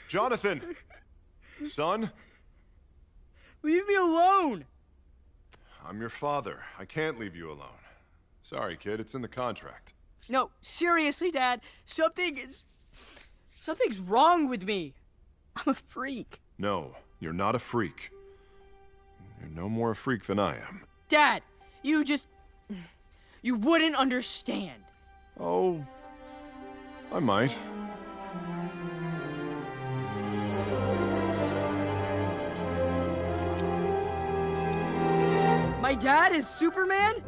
Jonathan! Son? Leave me alone! I'm your father. I can't leave you alone. Sorry, kid, it's in the contract. No, seriously, Dad. Something's wrong with me. I'm a freak. No, you're not a freak. You're no more a freak than I am. Dad, you wouldn't understand. Oh, I might. My dad is Superman?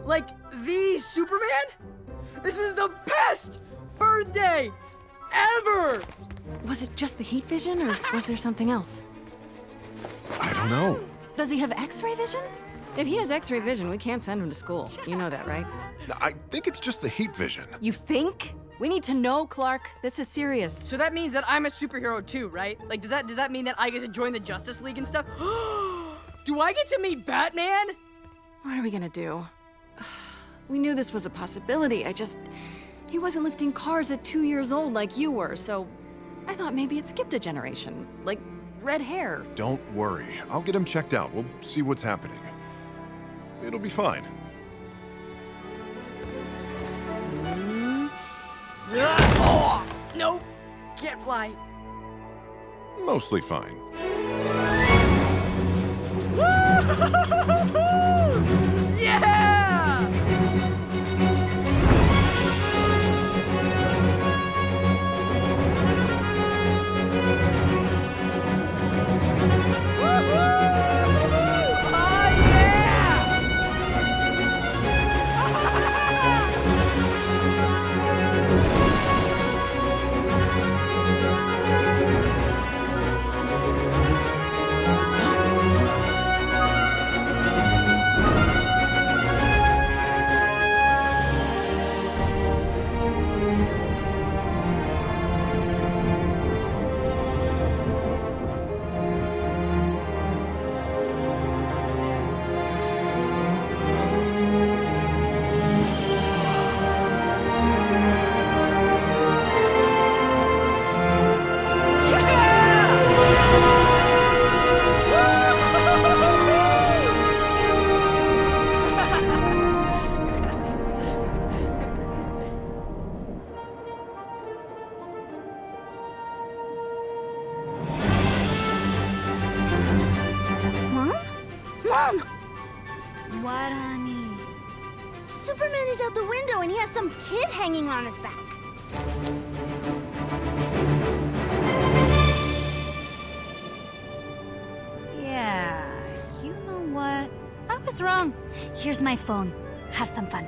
Like, the Superman? This is the best birthday ever! Was it just the heat vision, or was there something else? I don't know. Does he have X-ray vision? If he has X-ray vision, we can't send him to school. You know that, right? I think it's just the heat vision. You think? We need to know, Clark. This is serious. So that means that I'm a superhero too, right? Like, does that mean that I get to join the Justice League and stuff? Do I get to meet Batman? What are we gonna do? We knew this was a possibility. He wasn't lifting cars at 2 years old like you were, so I thought maybe it skipped a generation. Like, red hair. Don't worry. I'll get him checked out. We'll see what's happening. It'll be fine. Oh, no, can't fly. Mostly fine. Yeah! Mom? Mom! What, honey? Superman is out the window and he has some kid hanging on his back. Yeah, you know what? I was wrong. Here's my phone. Have some fun.